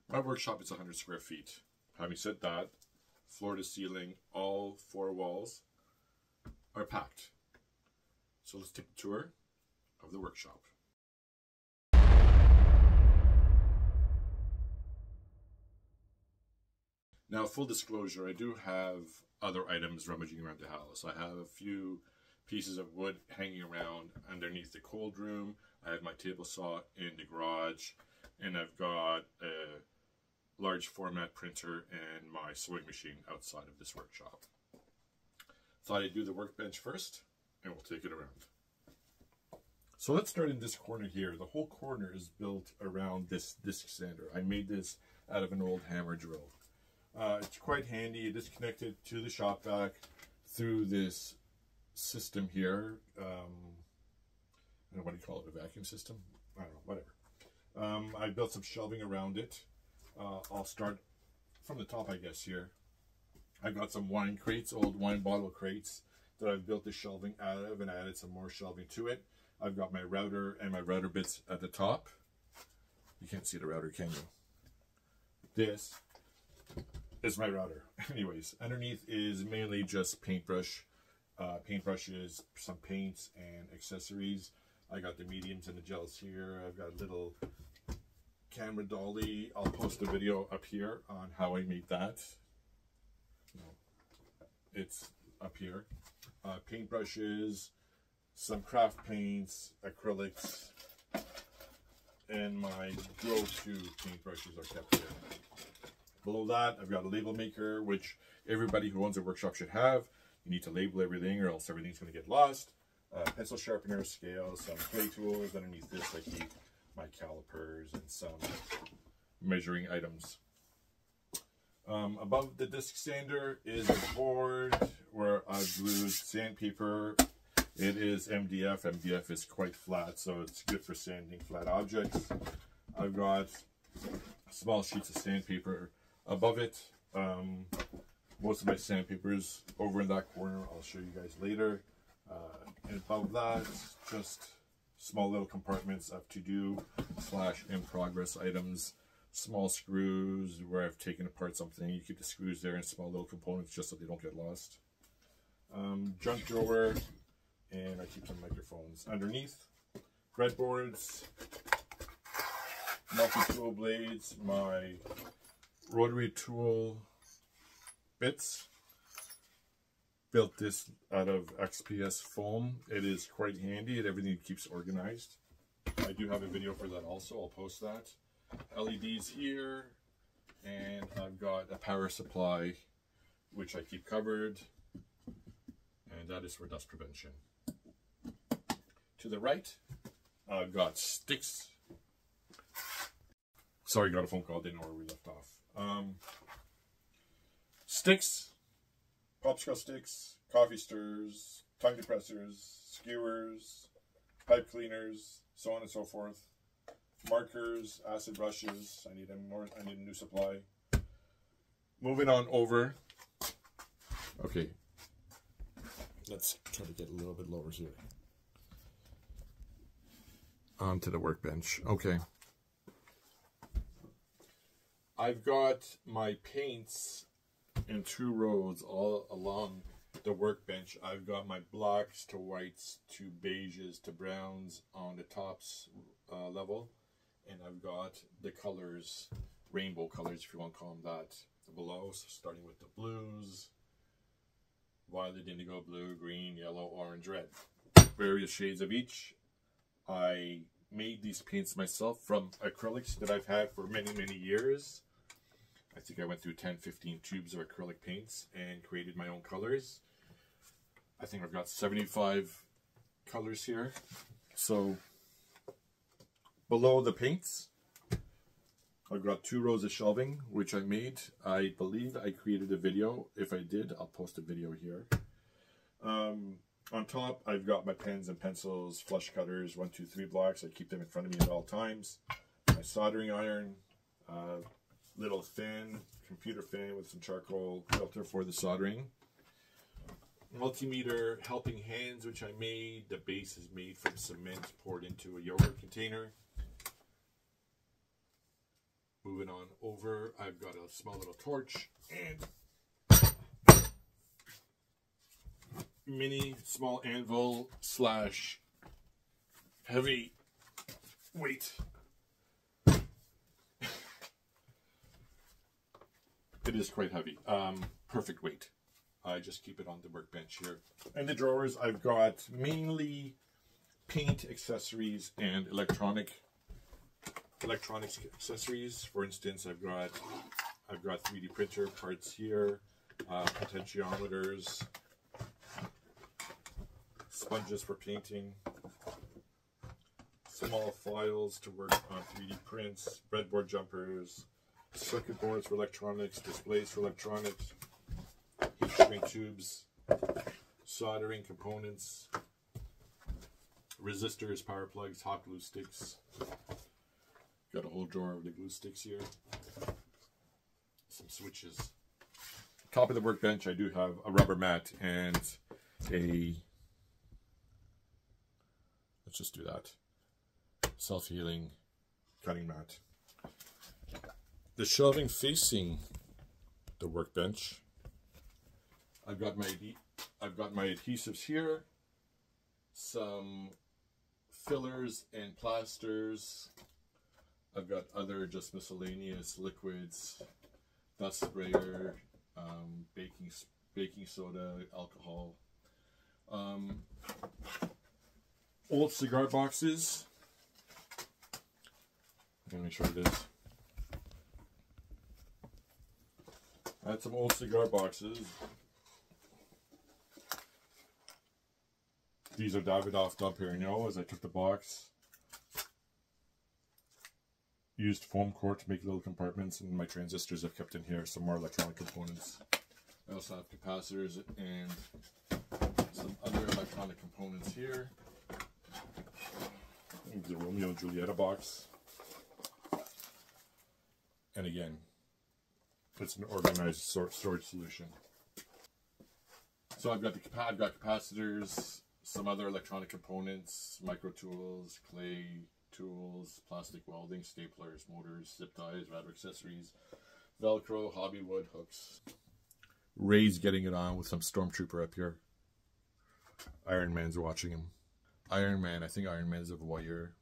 My workshop is 100 square feet. Having said that, floor to ceiling, all 4 walls are packed. So let's take a tour of the workshop. Now, full disclosure, I do have other items rummaging around the house. I have a few pieces of wood hanging around underneath the cold room. I have my table saw in the garage, and I've got a large format printer and my sewing machine outside of this workshop. Thought I'd do the workbench first, and we'll take it around. So let's start in this corner here. The whole corner is built around this disc sander. I made this out of an old hammer drill. It's quite handy. It is connected to the shop vac through this system here. I don't know what you call it, a vacuum system? I don't know, whatever. I built some shelving around it. I'll start from the top, I guess, here. I've got some wine crates, old wine bottle crates, that I've built the shelving out of and added some more shelving to it. I've got my router and my router bits at the top. You can't see the router, can you? This is my router. Anyways, underneath is mainly just paintbrushes, some paints and accessories. I got the mediums and the gels here. I've got a little camera dolly. I'll post a video up here on how I made that. No, it's up here. Paintbrushes, some craft paints, acrylics, and my go-to paintbrushes are kept here. Below that, I've got a label maker, which everybody who owns a workshop should have. You need to label everything or else everything's going to get lost. Pencil sharpener, scale, some clay tools. Underneath this, I keep my calipers and some measuring items. Above the disc sander is a board where I've glued sandpaper. It is MDF. MDF is quite flat, so it's good for sanding flat objects. I've got small sheets of sandpaper above it. Most of my sandpapers over in that corner. I'll show you guys later. And above that, just small little compartments of to-do / in progress items. Small screws where I've taken apart something. You keep the screws there and small little components just so they don't get lost. Junk drawer, and I keep some microphones. Underneath, breadboards, multi-tool blades, my Rotary tool bits. Built this out of XPS foam. It is quite handy and everything keeps organized. I do have a video for that also. I'll post that. LEDs here, and I've got a power supply which I keep covered, and that is for dust prevention. To the right, I've got sticks. Sorry, got a phone call, didn't know where we left off. Sticks, popsicle sticks, coffee stirrers, tongue depressors, skewers, pipe cleaners, so on and so forth. Markers, acid brushes. I need a new supply. Moving on over. Okay, let's try to get a little bit lower here. Onto the workbench. Okay. I've got my paints in 2 rows all along the workbench. I've got my blacks to whites to beiges to browns on the tops level. And I've got the colors, rainbow colors if you want to call them that, below. So starting with the blues, violet, indigo, blue, green, yellow, orange, red. Various shades of each. I made these paints myself from acrylics that I've had for many, many years. I think I went through 10-15 tubes of acrylic paints and created my own colors. I think I've got 75 colors here. So below the paints, I've got 2 rows of shelving, which I made. I believe I created a video. If I did, I'll post a video here. On top, I've got my pens and pencils, flush cutters, 1, 2, 3 blocks. I keep them in front of me at all times. My soldering iron, little fan, computer fan with some charcoal filter for the soldering. Multimeter, helping hands, which I made. The base is made from cement poured into a yogurt container. Moving on over, I've got a small little torch and mini small anvil slash heavy weight. It is quite heavy. Perfect weight. I just keep it on the workbench here. In the drawers, I've got mainly paint accessories and electronics accessories. For instance, I've got 3D printer parts here, potentiometers, sponges for painting, small files to work on 3D prints, breadboard jumpers, circuit boards for electronics, displays for electronics, heat shrink tubes, soldering components, resistors, power plugs, hot glue sticks. Got a whole drawer of the glue sticks here. Some switches. Top of the workbench, I do have a rubber mat and a, let's just do that, self-healing cutting mat. The shelving facing the workbench, I've got my adhesives here, some fillers and plasters. I've got other just miscellaneous liquids, dust sprayer, baking soda, alcohol, old cigar boxes. Let me make sure it is. I had some old cigar boxes. These are Davidoff Dom Perignon. As I took the box, used foam core to make little compartments, and my transistors I've kept in here, some more electronic components. I also have capacitors and some other electronic components here. The Romeo and Julieta box. And again, it's an organized storage solution. So I've got capacitors, some other electronic components, micro tools, clay tools, plastic welding, staplers, motors, zip ties, router accessories, Velcro, hobby wood, hooks. Ray's getting it on with some stormtrooper up here. Iron Man's watching him. Iron Man, I think Iron Man's a voyeur.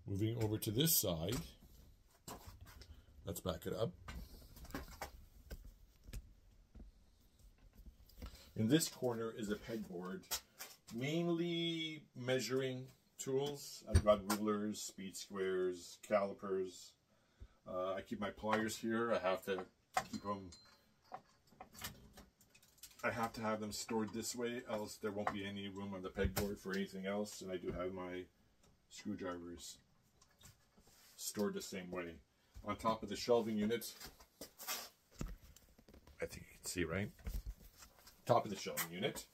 Moving over to this side. Let's back it up. In this corner is a pegboard, mainly measuring tools. I've got rulers, speed squares, calipers. I keep my pliers here. I have to keep them. I have to have them stored this way, else there won't be any room on the pegboard for anything else. And I do have my screwdrivers stored the same way. On top of the shelving unit, I think you can see, right? Top of the shelving unit,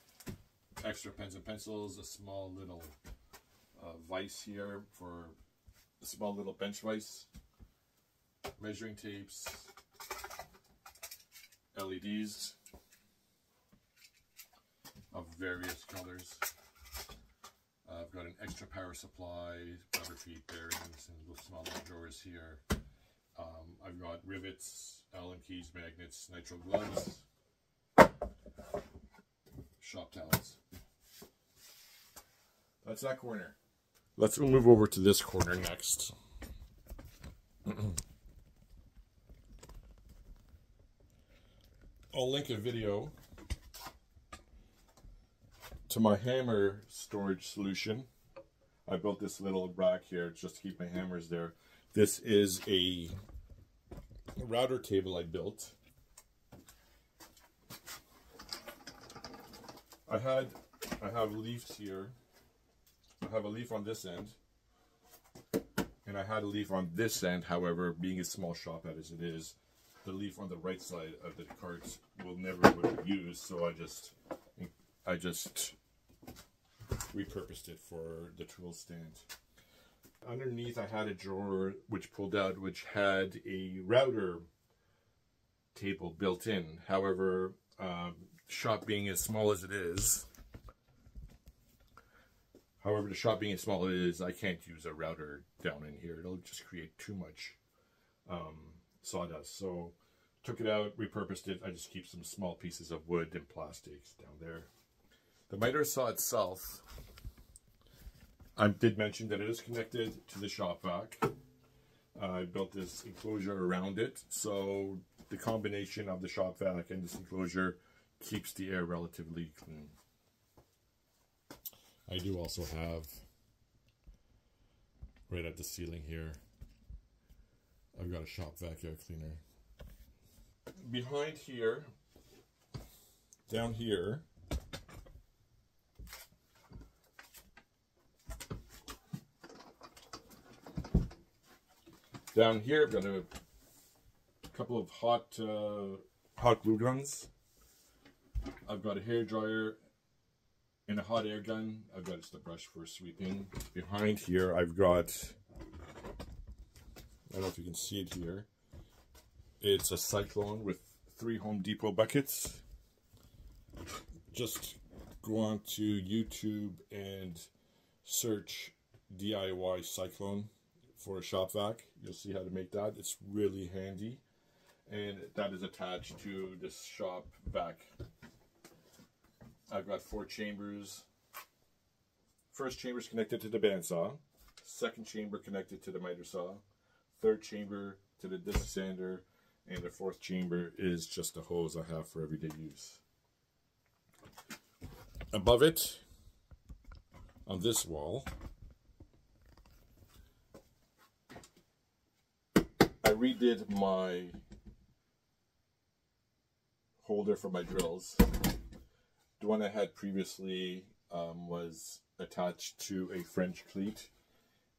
extra pens and pencils, a small little vise here for a small little bench vise, measuring tapes, LEDs of various colors. I've got an extra power supply, rubber feet, bearings, and little small drawers here. I've got rivets, Allen keys, magnets, nitro gloves, shop towels. That's that corner. Let's move over to this corner next. I'll link a video to my hammer storage solution. I built this little rack here just to keep my hammers there. This is a router table I built. I have leaves here. I have a leaf on this end, and I had a leaf on this end. However, being a small shop as it is, the leaf on the right side of the cart will never be used. So I just repurposed it for the tool stand. Underneath, I had a drawer which pulled out, which had a router table built in. However, shop being as small as it is, I can't use a router down in here. It'll just create too much sawdust. So took it out, repurposed it. I just keep some small pieces of wood and plastics down there. The miter saw itself, I did mention that it is connected to the shop vac. I built this enclosure around it, so the combination of the shop vac and this enclosure keeps the air relatively clean. I do also have, right at the ceiling here, I've got a shop vac air cleaner. Behind here, down here, I've got a couple of hot glue guns. I've got a hair dryer and a hot air gun. I've got just a brush for sweeping. Behind here, I've got, I don't know if you can see it here, it's a cyclone with 3 Home Depot buckets. Just go on to YouTube and search DIY cyclone for a shop vac. You'll see how to make that. It's really handy, and that is attached to this shop vac. I've got 4 chambers. First chamber is connected to the bandsaw. Second chamber connected to the miter saw. Third chamber to the disc sander. And the fourth chamber is just a hose I have for everyday use. Above it, on this wall, I redid my holder for my drills. The one I had previously was attached to a French cleat,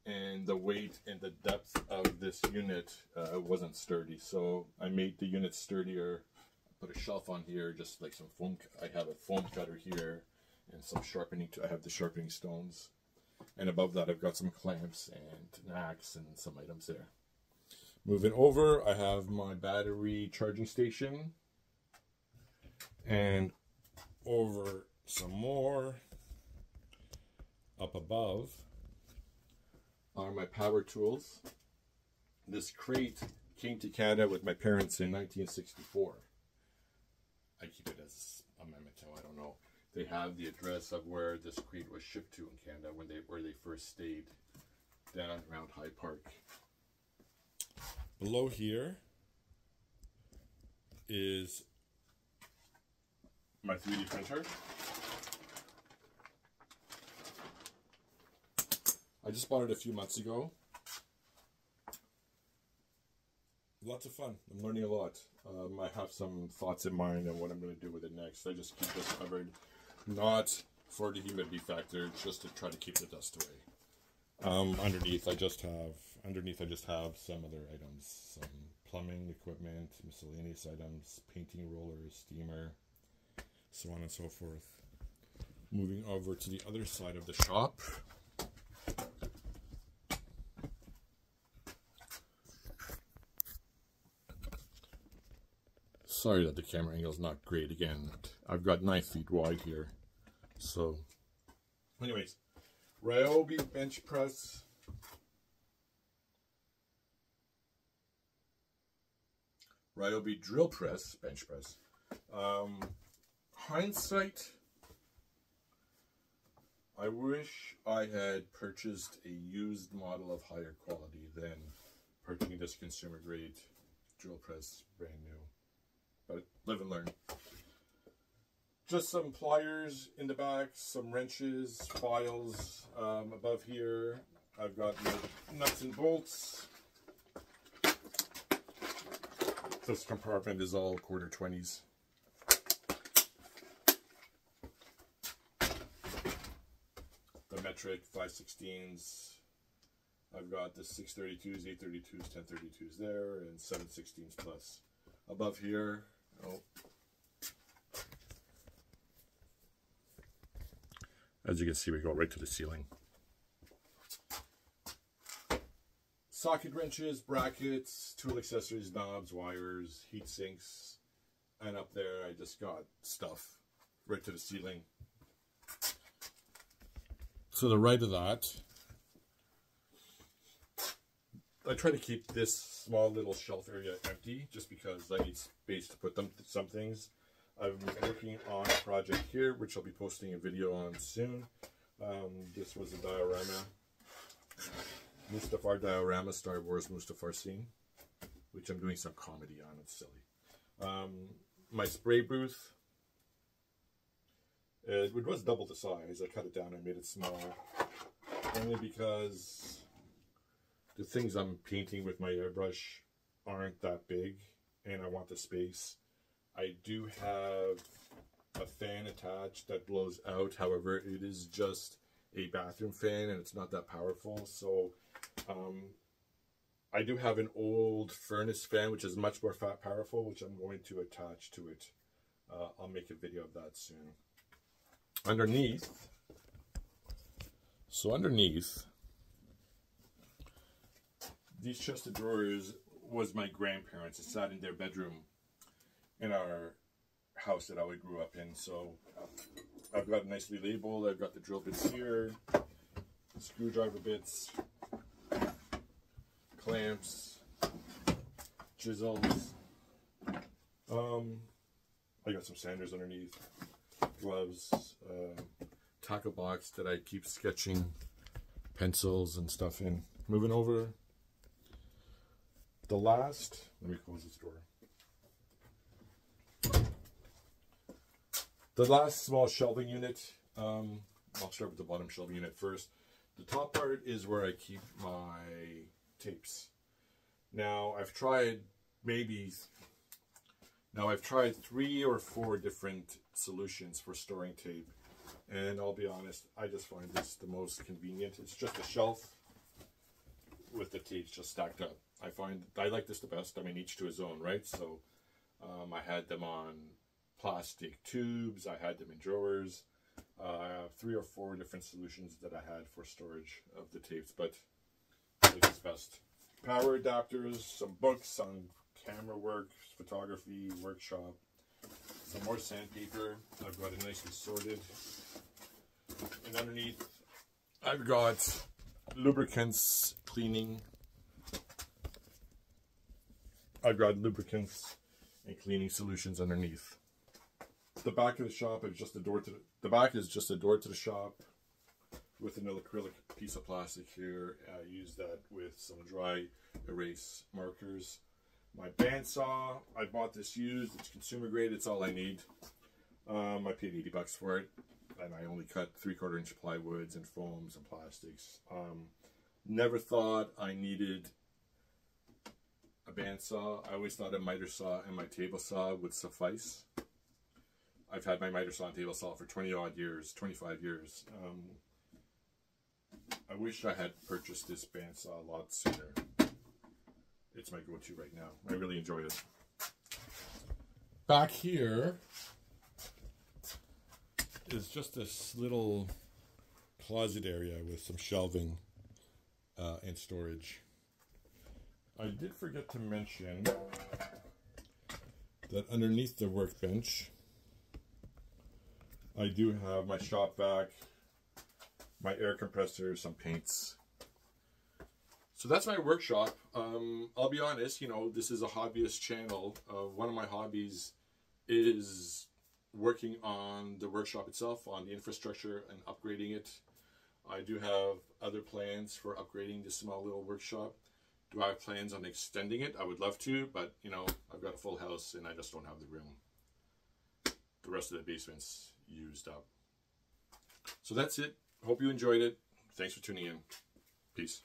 and the weight and the depth of this unit wasn't sturdy, so I made the unit sturdier. Put a shelf on here, just like some foam. I have a foam cutter here and some sharpening. I have the sharpening stones, and above that I've got some clamps and an axe and some items there. Moving over, I have my battery charging station, and over some more up above are my power tools. This crate came to Canada with my parents in 1964. I keep it as a memento. I don't know. They have the address of where this crate was shipped to in Canada where they first stayed, down around High Park. Below here is my 3D printer. I just bought it a few months ago. Lots of fun. I'm learning a lot. I have some thoughts in mind on what I'm going to do with it next. I just keep this covered, not for the humidity factor, just to try to keep the dust away. Underneath I just have some other items, some plumbing equipment, miscellaneous items, painting rollers, steamer, so on and so forth. Moving over to the other side of the shop. Sorry that the camera angle is not great again. I've got 9 feet wide here. So, anyways, Ryobi bench press. Ryobi drill press, bench press. Hindsight, I wish I had purchased a used model of higher quality than purchasing this consumer grade drill press brand new. But live and learn. Just some pliers in the back, some wrenches, files above here. I've got my nuts and bolts. This compartment is all 1/4-20s. The metric 5/16s. I've got the 632s, 832s, 1032s there, and 7/16s plus. Above here, as you can see, we go right to the ceiling. Socket wrenches, brackets, tool accessories, knobs, wires, heat sinks, and up there I just got stuff right to the ceiling. To the right of that, I try to keep this small little shelf area empty just because I need space to put some things. I'm working on a project here, which I'll be posting a video on soon. This was a diorama, Mustafar diorama, Star Wars Mustafar scene, which I'm doing some comedy on. It's silly. My spray booth, it was double the size. I cut it down and made it small, only because the things I'm painting with my airbrush aren't that big, and I want the space. I do have a fan attached that blows out. However, it is just a bathroom fan and it's not that powerful. So I do have an old furnace fan which is much more powerful, which I'm going to attach to it. I'll make a video of that soon. Underneath, these chest of drawers was my grandparents. It sat in their bedroom in our house that I grew up in. So I've got it nicely labeled. I've got the drill bits here, screwdriver bits, clamps, chisels. I got some sanders underneath, gloves, tackle box that I keep sketching pencils and stuff in. Moving over, the last, let me close this door. The last small shelving unit, I'll start with the bottom shelving unit first. The top part is where I keep my tapes. Now I've tried 3 or 4 different solutions for storing tape, and I'll be honest, I just find this the most convenient. It's just a shelf with the tapes just stacked up. I like this the best. I mean, each to his own, right? So I had them on plastic tubes, I had them in drawers. I have 3 or 4 different solutions that I had for storage of the tapes, but this is best. Power adapters, some books on camera work, photography, workshop, some more sandpaper. I've got it nicely sorted. And underneath, I've got lubricants, cleaning. I've got lubricants and cleaning solutions underneath. The back of the shop is just a door to the back is just a door to the shop with an acrylic piece of plastic here. I use that with some dry erase markers. My bandsaw, I bought this used. It's consumer grade. It's all I need. I paid $80 for it, and I only cut 3/4 inch plywoods and foams and plastics. Never thought I needed a bandsaw. I always thought a miter saw and my table saw would suffice. I've had my miter saw and table saw for 20-odd years, 25 years. I wish I had purchased this bandsaw a lot sooner. It's my go-to right now. I really enjoy it. Back here is just this little closet area with some shelving and storage. I did forget to mention that underneath the workbench, I do have my shop vac, my air compressor, some paints. So that's my workshop. I'll be honest, this is a hobbyist channel. One of my hobbies is working on the workshop itself, on the infrastructure and upgrading it. I do have other plans for upgrading this small little workshop. Do I have plans on extending it? I would love to, but I've got a full house and I just don't have the room. The rest of the basement's used up. So that's it. Hope you enjoyed it. Thanks for tuning in. Peace.